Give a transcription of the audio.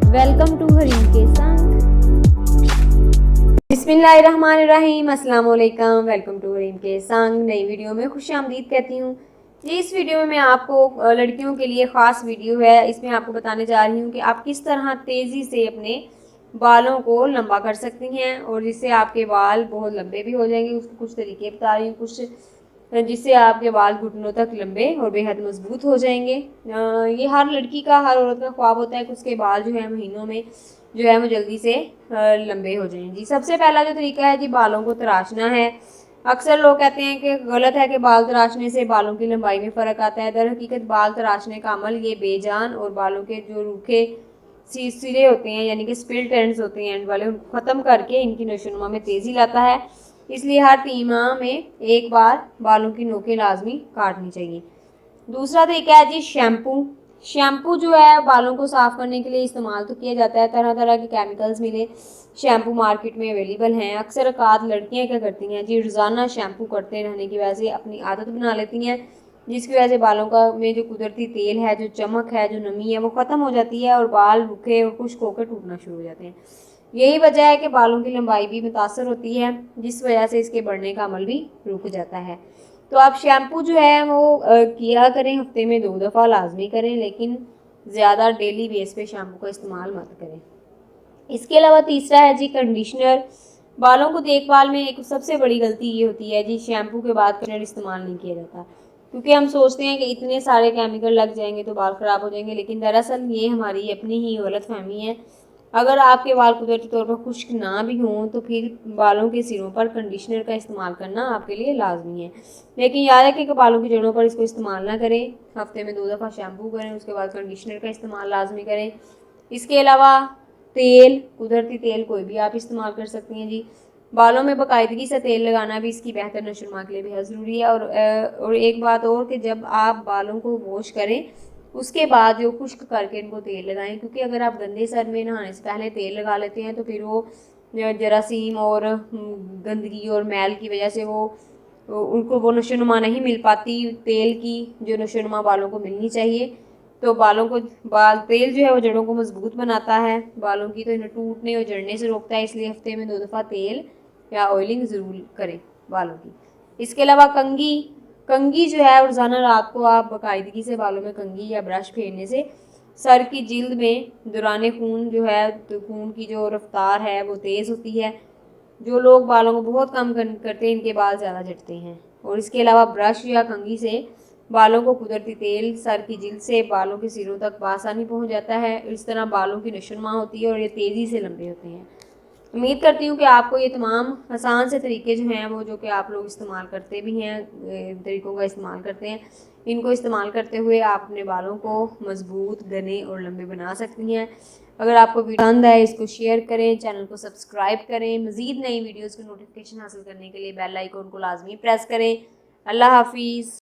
Welcome to Hareem के संग। बिस्मिल्लाहिर्रहमानिर्रहीम, अस्सलाम वालेकुम। वेलकम टू हरीम के संग। नई वीडियो में खुशामदीद कहती हूँ जी। इस वीडियो में मैं आपको लड़कियों के लिए ख़ास वीडियो है। इसमें आपको बताने जा रही हूँ कि आप किस तरह तेज़ी से अपने बालों को लंबा कर सकती हैं और जिससे आपके बाल बहुत लंबे भी हो जाएंगे। उसके कुछ तरीके बता रही हूँ, कुछ जिससे आपके बाल घुटनों तक लंबे और बेहद मजबूत हो जाएंगे। ये हर लड़की का, हर औरत का ख्वाब होता है कि उसके बाल जो है महीनों में जो है वो जल्दी से लंबे हो जाएं जी। सबसे पहला जो तरीका है जी, बालों को तराशना है। अक्सर लोग कहते हैं कि गलत है कि बाल तराशने से बालों की लंबाई में फ़र्क आता है। दर हकीकत बाल तराशने का अमल ये बेजान और बालों के जो रूखे सिरे होते हैं यानी कि स्पिल्ट एंड्स होते हैं एंड वाले, उनको ख़त्म करके इनकी नशोनुमा में तेज़ी लाता है। इसलिए हर 3 माह में एक बार बालों की नोकें लाजमी काटनी चाहिए। दूसरा तरीका है जी शैम्पू। शैम्पू जो है बालों को साफ़ करने के लिए इस्तेमाल तो किया जाता है। तरह तरह के केमिकल्स मिले शैम्पू मार्केट में अवेलेबल हैं। अक्सर औकात लड़कियां क्या करती हैं जी, रोज़ाना शैम्पू करते रहने की वजह से अपनी आदत बना लेती हैं, जिसकी वजह से बालों का में जो कुदरती तेल है, जो चमक है, जो नमी है, वो ख़त्म हो जाती है और बाल रूखे और खुश्क होकर टूटना शुरू हो जाते हैं। यही वजह है कि बालों की लंबाई भी मुतासर होती है, जिस वजह से इसके बढ़ने का अमल भी रुक जाता है। तो आप शैम्पू जो है वो किया करें, हफ्ते में 2 दफ़ा लाजमी करें, लेकिन ज़्यादा डेली बेस पे शैम्पू का इस्तेमाल मत करें। इसके अलावा तीसरा है जी कंडीशनर। बालों को देखभाल में एक सबसे बड़ी गलती ये होती है जी, शैम्पू के बाद कंडीशनर इस्तेमाल नहीं किया जाता, क्योंकि हम सोचते हैं कि इतने सारे केमिकल लग जाएंगे तो बाल ख़राब हो जाएंगे, लेकिन दरअसल ये हमारी अपनी ही गलतफहमी है। अगर आपके बाल कुदरती तौर पर खुश्क ना भी हों तो फिर बालों के सिरों पर कंडीशनर का इस्तेमाल करना आपके लिए लाजमी है। लेकिन याद रखें कि बालों की जड़ों पर इसको इस्तेमाल ना करें। हफ्ते में 2 दफ़ा शैम्पू करें, उसके बाद कंडीशनर का इस्तेमाल लाजमी करें। इसके अलावा तेल, कुदरती तेल कोई भी आप इस्तेमाल कर सकती हैं जी। बालों में बाकायदगी से तेल लगाना भी इसकी बेहतर नशोनुमा के लिए बेहद ज़रूरी है। और एक बात और कि जब आप बालों को वॉश करें उसके बाद जो खुश्क करके इनको तेल लगाएं, क्योंकि अगर आप गंदे सर में नहाने से पहले तेल लगा लेते हैं तो फिर वो जरासीम और गंदगी और मैल की वजह से वो उनको वो नशोनुमा नहीं मिल पाती, तेल की जो नशोनुमा बालों को मिलनी चाहिए। तो बाल तेल जो है वो जड़ों को मजबूत बनाता है, बालों की तो इन्हें टूटने और झड़ने से रोकता है। इसलिए हफ्ते में 2 दफ़ा तेल या ऑयलिंग ज़रूर करें बालों की। इसके अलावा कंघी। कंघी जो है रोज़ाना रात को आप बाकायदगी से बालों में कंघी या ब्रश फेरने से सर की जिल्द में दौरान खून जो है, तो खून की जो रफ्तार है वो तेज़ होती है। जो लोग बालों को बहुत कम करते हैं इनके बाल ज़्यादा झड़ते हैं। और इसके अलावा ब्रश या कंघी से बालों को कुदरती तेल सर की जिल्द से बालों के सिरों तक बआसानी पहुंच जाता है। इस तरह बालों की नशोनुमा होती है और ये तेज़ी से लंबे होते हैं। उम्मीद करती हूँ कि आपको ये तमाम आसान से तरीके जो हैं वो, जो कि आप लोग इस्तेमाल करते भी हैं, तरीक़ों का इस्तेमाल करते हैं, इनको इस्तेमाल करते हुए आप अपने बालों को मजबूत, घने और लंबे बना सकती हैं। अगर आपको वीडियो पसंद आए इसको शेयर करें, चैनल को सब्सक्राइब करें। मज़ीद नई वीडियोज़ की नोटिफिकेशन हासिल करने के लिए बेल आइकन को लाजमी प्रेस करें। अल्लाह हाफिज़।